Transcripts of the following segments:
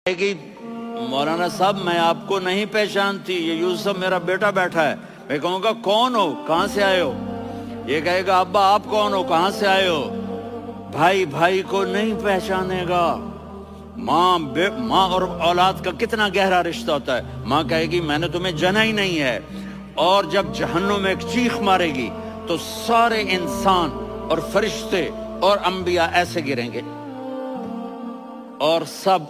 کہ مولانا صاحب میں آپ کو نہیں پہچانتی، یہ یوسف میرا بیٹا بیٹھا ہے۔ میں کہوں گا کون ہو، کہاں سے آئے ہو؟ یہ کہے گا ابا آپ کون ہو، کہاں سے آئے ہو؟ بھائی بھائی کو نہیں پہچانے گا۔ ماں اور اولاد کا کتنا گہرا رشتہ ہوتا ہے۔ ماں کہے گی میں نے تمہیں جنا ہی نہیں ہے، اور جب جہنم میں ایک چیخ مارے گی تو سارے انسان اور فرشتے اور انبیاء ایسے گریں گے اور سب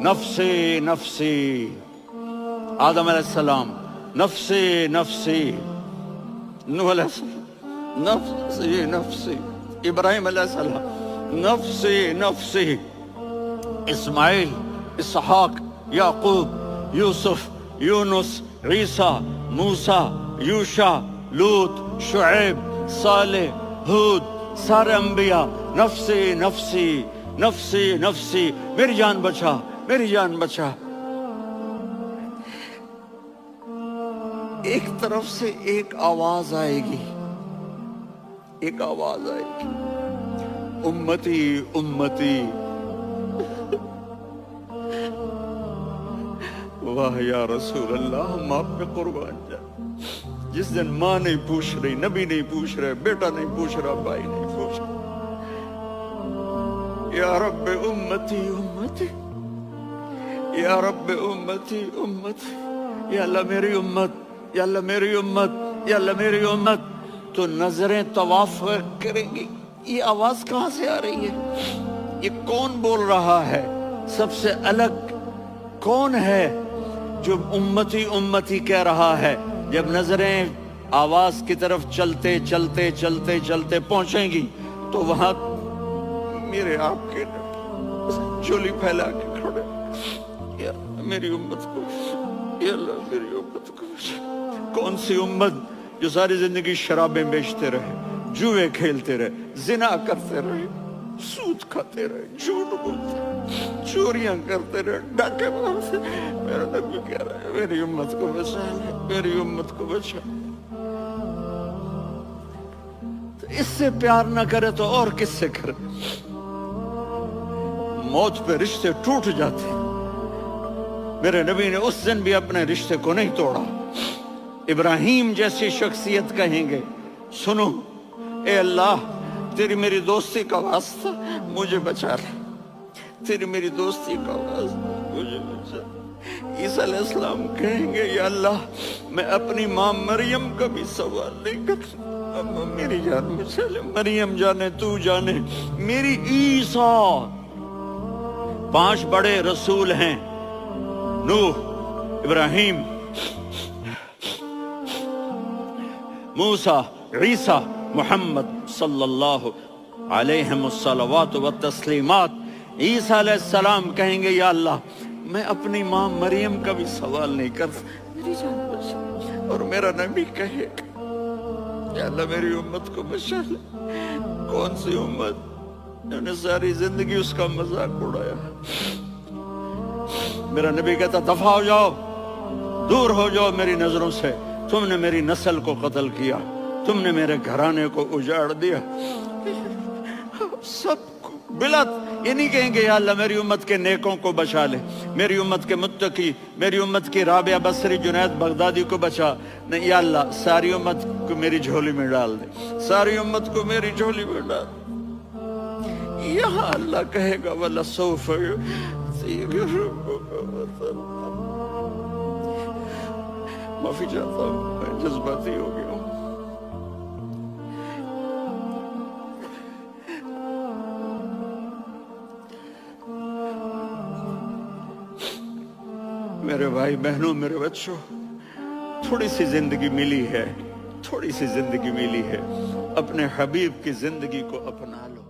نفسی نفسی، آدم علیہ السلام نفسی نفسی، نوح علیہ السلام نفسی نفسی، ابراہیم علیہ السلام نفسی نفسی، اسماعیل، اسحاق، یعقوب، یوسف، یونس، عیسیٰ، موسیٰ، یوشع، لوط، شعیب، صالح، ہود، سارے انبیاء نفسی نفسی نفسی نفسی، میری جان بچا، میری جان بچا۔ ایک طرف سے ایک آواز آئے گی، ایک آواز آئے گی، امتی امتی۔ واہ یا رسول اللہ، ہم آپ پہ قربان جائیں۔ جس دن ماں نہیں پوچھ رہی، نبی نہیں پوچھ رہے، بیٹا نہیں پوچھ رہا، بھائی نہیں پوچھ رہا، یا رب امتی امتی، یا رب امتی امتی، یا اللہ میری امت، یا اللہ میری امت، یا اللہ میری امت۔ تو نظریں طواف کریں گی، یہ آواز کہاں سے آ رہی ہے؟ یہ کون بول رہا ہے؟ سب سے الگ کون ہے جو امتی امتی کہہ رہا ہے؟ جب نظریں آواز کی طرف چلتے چلتے چلتے چلتے پہنچیں گی تو وہاں میرے آپ کے جولی پھیلا کے کھڑے، یا میری امت کو، یا اللہ میری امت کو۔ کون سی امت جو ساری زندگی شرابیں بیچتے رہے، جوئے کھیلتے رہے، زنا کرتے رہے، سود کھاتے رہے، جھوٹ بولتے رہے، چوریاں کرتے رہے، ڈاکے مارتے رہے۔ میرا نبی کہہ رہا ہے میری امت کو بچا لے، میری امت کو بچا۔ تو اس سے پیار نہ کرے تو اور کس سے کرے؟ موت پہ رشتے ٹوٹ جاتے، میرے نبی نے اس دن بھی اپنے رشتے کو نہیں توڑا۔ ابراہیم جیسی شخصیت کہیں گے سنو اے اللہ، تیری میری دوستی کا واسطہ مجھے بچا لے، تیری میری دوستی کا واسطہ مجھے بچا لے۔ عیسیٰ علیہ السلام کہیں گے یا اللہ میں اپنی ماں مریم کا بھی سوال نہیں کرتا، میری جان بچا لے۔ مریم جانے تو جانے، میری عیسیٰ۔ 5 بڑے رسول ہیں، نوح، ابراہیم، موسیٰ، عیسیٰ، محمد صلی اللہ علیہ الصلوات والتسلیمات۔ عیسیٰ علیہ السلام کہیں گے یا اللہ میں اپنی ماں مریم کا بھی سوال نہیں کرتا، میری جان بچا۔ اور میرا نبی کہے یا اللہ میری امت کو بچا لے۔ کون سی امت جنہوں نے ساری زندگی اس کا مذاق اڑایا؟ میرا نبی کہتا دفع ہو جاؤ، دور ہو جاؤ میری نظروں سے، تم نے میری نسل کو قتل کیا، تم نے میرے گھرانے کو اجاڑ دیا۔ سب کو بلا یہ نہیں کہیں گے یا اللہ میری امت کے نیکوں کو بچا لے، میری امت کے متقی، میری امت کی رابعہ بصری، جنید بغدادی کو بچا، نہیں یا اللہ ساری امت کو میری جھولی میں ڈال دے، ساری امت کو میری جھولی میں ڈال دے۔ یہاں اللہ کہے گا وَلَسَوْفَ يُعْطِيكَ رَبُّكَ فَتَرْضَىٰ۔ معافی چاہتا ہوں، میں جذباتی ہو گیا ہوں۔ میرے بھائی بہنوں، میرے بچوں، تھوڑی سی زندگی ملی ہے، تھوڑی سی زندگی ملی ہے، اپنے حبیب کی زندگی کو اپنا لو۔